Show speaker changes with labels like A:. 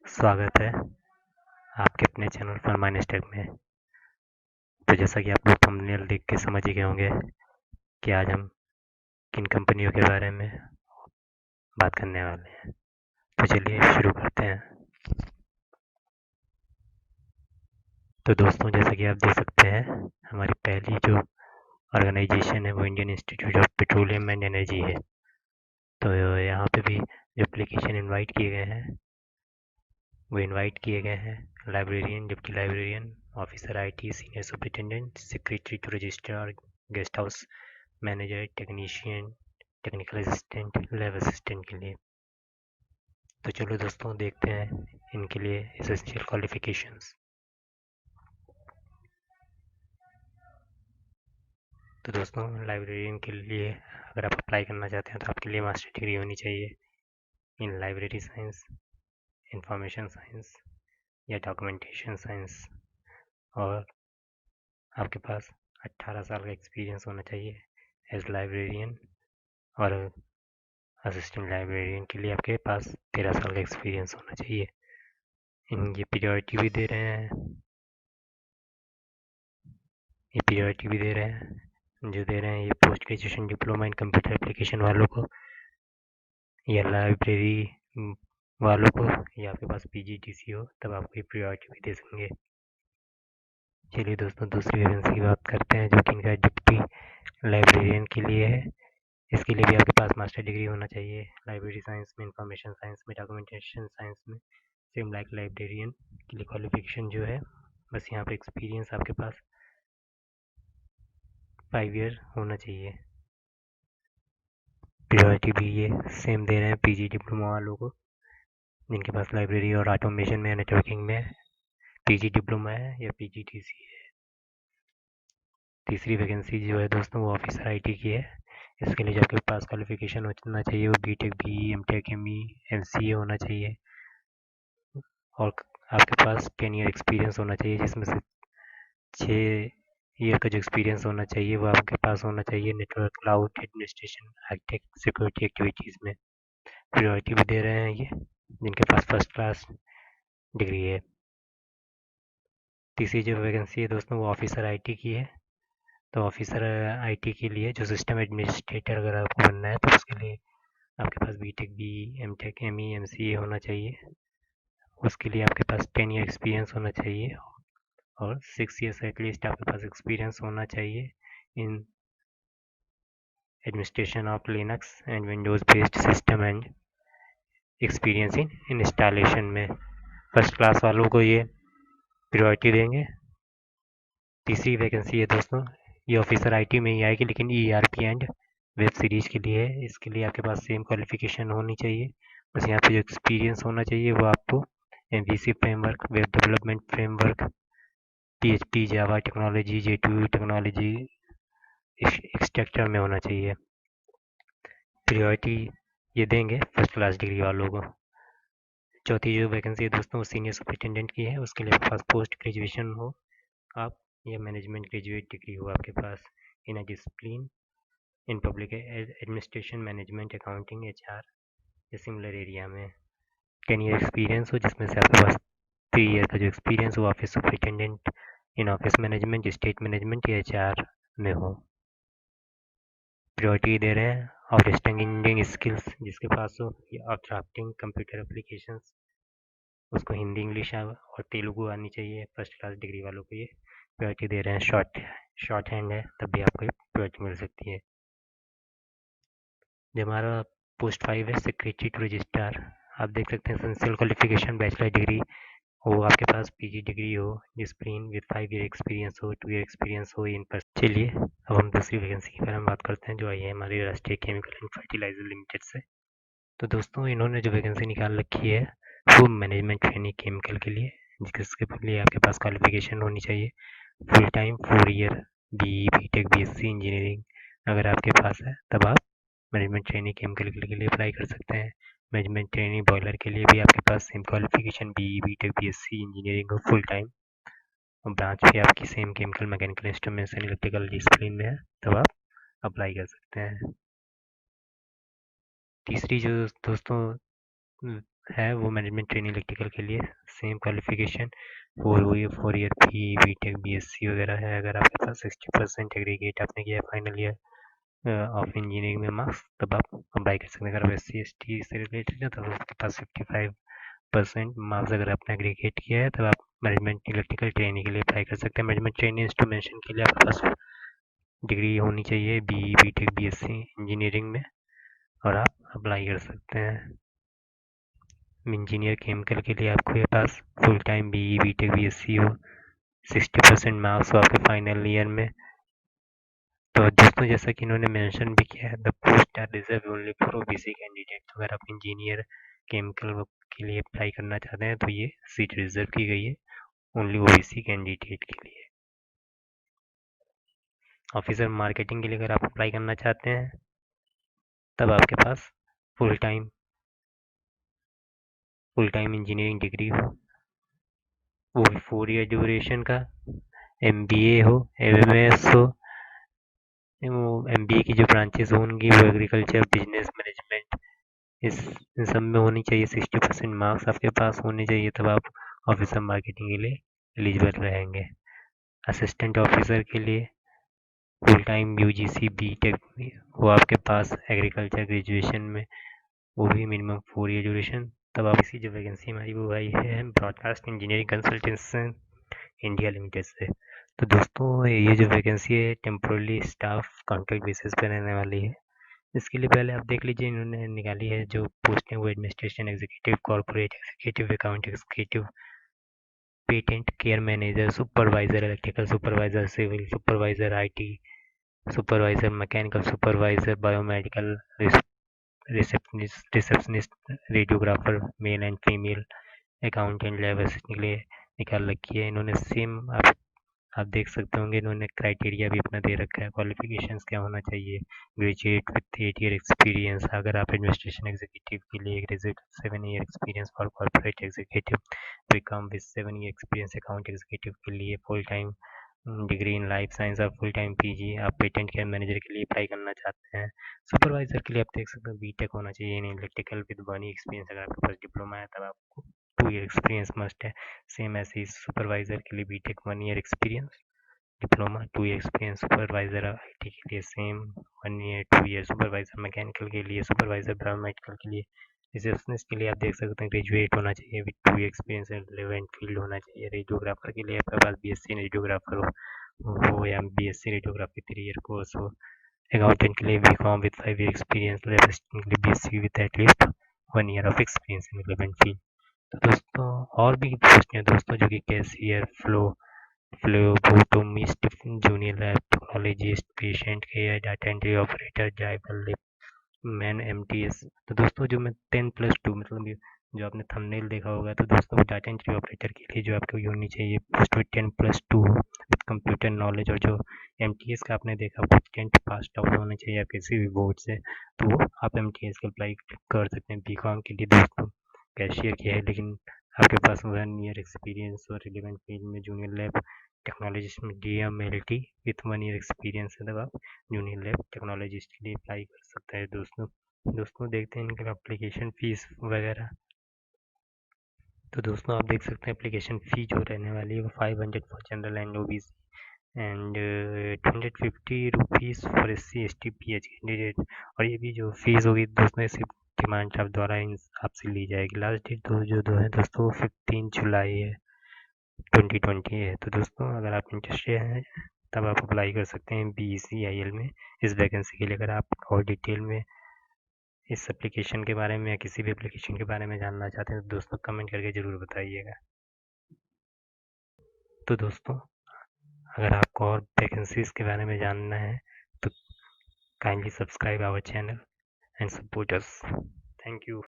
A: स्वागत है आपके अपने चैनल फॉर माइनस टेक में। तो जैसा कि आप लोग थंबनेल देख के समझ ही गए होंगे कि आज हम किन कंपनियों के बारे में बात करने वाले हैं। तो चलिए शुरू करते हैं। तो दोस्तों, जैसा कि आप देख सकते हैं, हमारी पहली जो ऑर्गेनाइजेशन है वो Indian institute of petroleum and energy है। तो यहाँ पे भी जो एप्लीकेशन इनवाइट किए गए हैं वो इनवाइट किए गए हैं लाइब्रेरियन, जबकि librarian officer IT, senior superintendent, secretary to registrar, guest house manager, technician, technical assistant, lab assistant के लिए। तो चलो दोस्तों, देखते हैं इनके लिए एसेंशियल क्वालिफिकेशंस। तो दोस्तों, लाइब्रेरियन के लिए अगर आप अप्लाई करना चाहते हैं तो आपके लिए मास्टर डिग्री होनी चाहिए इन लाइब्रेरी साइंस, इंफॉर्मेशन साइंस या डॉक्यूमेंटेशन साइंस, और आपके पास 18 साल का एक्सपीरियंस होना चाहिए एज लाइब्रेरियन, और असिस्टेंट लाइब्रेरियन के लिए आपके पास 13 साल का एक्सपीरियंस होना चाहिए। ये पीरियडिटी भी दे रहे हैं, जो दे रहे हैं ये post graduation diploma in computer application वालों को या लाइब्रेरी वालों को, या आपके पास पीजीडीसी हो तब आपको ये प्रायोरिटी भी दे सकेंगे। चलिए दोस्तों, दूसरी वैकेंसी की बात करते हैं जो कि इनका डिप्टी लाइब्रेरियन के लिए है। इसके लिए भी आपके पास मास्टर डिग्री होना चाहिए लाइब्रेरी साइंस में, इंफॉर्मेशन साइंस में, डॉक्यूमेंटेशन साइंस में, सेम लाइक लाइब्रेरियन के लिए। क्वालिफिकेशन जो है बस यहाँ पर एक्सपीरियंस आपके पास 5 ईयर होना चाहिए। प्रायोरिटी भी ये सेम दे रहे हैं पीजी डिप्लोमा वालों को जिनके पास लाइब्रेरी और ऑटोमेशन में, नेटवर्किंग में पीजी डिप्लोमा है या पीजीडीसी है। तीसरी वैकेंसी जो है दोस्तों वो ऑफिसर आईटी की है। इसके लिए जो आपके पास क्वालिफिकेशन होना चाहिए वो BTech, BE, MTech, ME, MCA होना चाहिए, और आपके पास 10 ईयर एक्सपीरियंस होना चाहिए, जिसमें से 6 ईयर का जो एक्सपीरियंस होना चाहिए वो आपके पास होना चाहिए network, cloud, administration, high tech, security activities में। प्रायोरिटी भी दे रहे हैं ये जिनके पास फर्स्ट क्लास डिग्री है। तीसरी जो वैकेंसी है दोस्तों वो ऑफिसर आईटी की है। तो ऑफिसर आईटी के लिए जो सिस्टम एडमिनिस्ट्रेटर अगर आपको बनना है तो उसके लिए आपके पास BTech, BE, MTech, ME, MCA होना चाहिए। उसके लिए आपके पास 10 ईयर एक्सपीरियंस होना चाहिए, और 6 ईयर्स एटलीस्ट आपके पास एक्सपीरियंस होना चाहिए in administration of Linux and Windows based system and experience in installation में। फर्स्ट क्लास वालों को ये प्रायोरिटी देंगे। तीसरी वैकेंसी है दोस्तों, ये ऑफिसर आईटी में ही आएगी लेकिन ईआरपी एंड वेब सीरीज़ के लिए है। इसके लिए आपके पास सेम क्वालिफिकेशन होनी चाहिए, बस यहाँ पे जो एक्सपीरियंस होना चाहिए वो आपको MVC framework, web development framework, PHP, Java technology, J2 technology extractor में होना चाहिए। प्रायोरिटी ये देंगे फर्स्ट क्लास डिग्री वालों को। चौथी जो वैकेंसी है दोस्तों वो सीनियर सुपरिटेंडेंट की है। उसके लिए आपके पास पोस्ट ग्रेजुएशन हो आप, या मैनेजमेंट ग्रेजुएट डिग्री हो आपके पास in a discipline in public administration, management, accounting, HR या सिमिलर एरिया में। 10 ईयर एक्सपीरियंस हो जिसमें से आपके पास 3 ईयर का जो एक्सपीरियंस हो office superintendent in office management, state management या एचआर में हो। प्रायोरिटी दे रहे हैं आउटस्टैंडिंग स्किल्स जिसके पास हो, या ड्राफ्टिंग कंप्यूटर एप्लीकेशंस, उसको हिंदी, इंग्लिश और तेलुगु आनी चाहिए। फर्स्ट क्लास डिग्री वालों को ये प्रायोरिटी दे रहे हैं। शॉर्ट हैंड है तब भी आपको प्रायोरिटी मिल सकती है। जो हमारा पोस्ट 5 है सेक्रेटरी टू रजिस्ट्रार, आप देख सकते हैं एसेंशियल क्वालिफिकेशन बैचलर डिग्री हो आपके पास, पीजी डिग्री हो, डिसिप्लिन विद 5 ईयर एक्सपीरियंस हो, 2 ईयर एक्सपीरियंस हो इन पर। चलिए अब हम दूसरी वैकेंसी के बारे में बात करते हैं जो आई है हमारी राष्ट्रीय केमिकल एंड फर्टिलाइजर लिमिटेड से। तो दोस्तों, इन्होंने जो वैकेंसी निकाल रखी है वो मैनेजमेंट ट्रेनिंग केमिकल के लिए, जिसके लिए आपके पास क्वालिफिकेशन होनी चाहिए full time 4 year BE, BTech, BSc engineering अगर आपके पास है तब आप मैनेजमेंट ट्रेनिंग केमिकल के लिए अप्लाई कर सकते हैं। मैनेजमेंट ट्रेनिंग बॉयलर के लिए भी आपके पास same qualification BE, BTech, BSc engineering हो फुल टाइम, और ब्रांच भी आपकी same chemical, mechanical, instruments and electrical discipline में है तब आप अप्लाई कर सकते हैं। तीसरी जो दोस्तों है वो मैनेजमेंट ट्रेनिंग इलेक्ट्रिकल के लिए same qualification 4 year P BTech BSc वगैरह है। अगर आपके पास 60% एग्रीगेट आपने किया फाइनल ईयर ऑफ इंजीनियरिंग में मार्क्स, तब आप अप्लाई कर सकते हैं। अगर आप SC/ST से रिलेटेड है तब आपके पास 55% मार्क्स अगर आपने एग्रीगेट किया है, तब आप मैनेजमेंट इलेक्ट्रिकल ट्रेनिंग के लिए अप्लाई कर सकते हैं। मैनेजमेंट ट्रेनिंग इंस्ट्रूमेंटेशन के लिए आपके पास डिग्री होनी चाहिए BE बीटेक बीएससी इंजीनियरिंग में, और आप अप्लाई कर सकते हैं। इंजीनियर केमिकल के लिए आपके पास full time BE BTech BSc हो, 60% मार्क्स हो आपके फाइनल ईयर में। तो दोस्तों जैसा कि इन्होंने मेंशन भी किया है, the post are reserve only for OBC candidate. तो अगर आप इंजीनियर केमिकल के लिए अप्लाई करना चाहते हैं तो ये सीट रिजर्व की गई है ओनली ओबीसी कैंडिडेट के लिए। ऑफिसर मार्केटिंग के लिए अगर आप अप्लाई करना चाहते हैं, तब आपके पास फुल टाइम इंजीनियरिंग डिग्री हो, वो भी 4 ईयर ड्यूरेशन का, MBA हो, MMS हो। वो MBA की जो ब्रांचेस होंगी वो एग्रीकल्चर, बिजनेस मैनेजमेंट, इस इन सब में होनी चाहिए। 60% मार्क्स आपके पास होने चाहिए, तब आप ऑफिसर मार्केटिंग के लिए एलिजिबल रहेंगे। असिस्टेंट ऑफिसर के लिए फुल टाइम UGC बीटेक हो आपके पास एग्रीकल्चर ग्रेजुएशन में, वो भी मिनिमम 4 ईयर ड्यूरेशन। तब आप इसी जो वैकेंसी हमारी वो आई है broadcast engineering consultancy India limited से। तो दोस्तों ये जो वैकेंसी है टेम्पोरली स्टाफ कॉन्ट्रैक्ट बेसिस पे रहने वाली है। इसके लिए पहले आप देख लीजिए इन्होंने निकाली है जो पोस्ट है वो administration executive, corporate executive, account executive, patient care manager, supervisor, electrical supervisor, civil supervisor, IT supervisor, mechanical supervisor, biomedical receptionist, radiographer, male and female, accountant, lab assistant के लिए निकाल रखी है इन्होंने। सेम आप देख सकते होंगे इन्होंने क्राइटेरिया भी अपना दे रखा है, क्वालिफिकेशंस क्या होना चाहिए। ग्रेजुएट विथ 8 ईयर एक्सपीरियंस अगर आप एडमिनिस्ट्रेशन एग्जीक्यूटिव के लिए, graduate 7 year experience for corporate executive, BCom with 7 year experience account executive के लिए, full time degree in life science और फुल टाइम PG आप पेटेंट केयर मैनेजर के लिए अप्लाई करना चाहते हैं। सुपरवाइजर के लिए आप देख सकते हो बीटेक होना चाहिए in electrical with 1 year experience. अगर आपके पास डिप्लोमा है तब आपको 2 ईयर एक्सपीरियंस मस्ट है। सेम ऐसे ही सुपरवाइजर के लिए BTech 1 year experience, diploma 2 year experience. Supervisor IT के लिए same 1 year 2 year. Supervisor mechanical के लिए, सुपरवाइजर बायोमेडिकल के लिए, रिसेप्शनिस्ट के लिए आप देख सकते हैं ग्रेजुएट होना चाहिए with 2 year experience and relevant field होना चाहिए। रेडियोग्राफर के लिए आपके पास BSc रेडियोग्राफर हो या BSc रेडियोग्राफी 3 ईयर कोर्स हो। अकाउंटेंट के लिए BCom with 5 year experience, lab assistant के लिए BSc with at least 1 year of experience in relevant field. तो दोस्तों और भी पोस्ट हैं दोस्तों जो कि cashier, phlebotomist, junior lab technologist, patient care, data entry operator, driver, man MTS। तो दोस्तों जो मैं 10+2 मतलब जो आपने थंबनेल देखा होगा, तो दोस्तों डाटा एंट्री ऑपरेटर के लिए जो आपको होनी चाहिए पोस्ट में 10+2 विद कंप्यूटर नॉलेज, और जो MTS का आपने देखा वो 10th पास आउट होना चाहिए आप किसी भी बोर्ड से, तो वो आप MTS का अप्लाई कर सकते हैं। बीकॉम के लिए दोस्तों कैशियर की है, लेकिन आपके पास 1 ईयर एक्सपीरियंस और रिलेवेंट फील्ड में जूनियर लैब टेक्नोलॉजिस्ट में DMLT विथ 1 ईयर एक्सपीरियंस है, तब आप जूनियर लैब टेक्नोलॉजिस्ट के लिए अप्लाई कर सकते हैं दोस्तों देखते हैं इनके एप्लीकेशन फीस वगैरह। तो दोस्तों आप देख सकते हैं एप्लीकेशन फ़ी जो रहने वाली है वो 500 for general and OBC and 250 rupees for SC/ST PH candidate. और ये भी जो फीस होगी दोस्तों सिर्फ डिमांड ड्राफ्ट द्वारा आपसे ली जाएगी। लास्ट डेट जो है दोस्तों 15 जुलाई है 2020 है। तो दोस्तों अगर आप इंटरेस्टेड हैं तब आप अप्लाई कर सकते हैं BECIL में इस वैकेंसी के लिए। अगर आप और डिटेल में इस एप्लीकेशन के बारे में या किसी भी एप्लीकेशन के बारे में जानना चाहते हैं तो दोस्तों कमेंट करके ज़रूर बताइएगा। तो दोस्तों अगर आपको और वैकेंसीज़ के बारे में जानना है तो kindly subscribe our channel and support us. Thank you.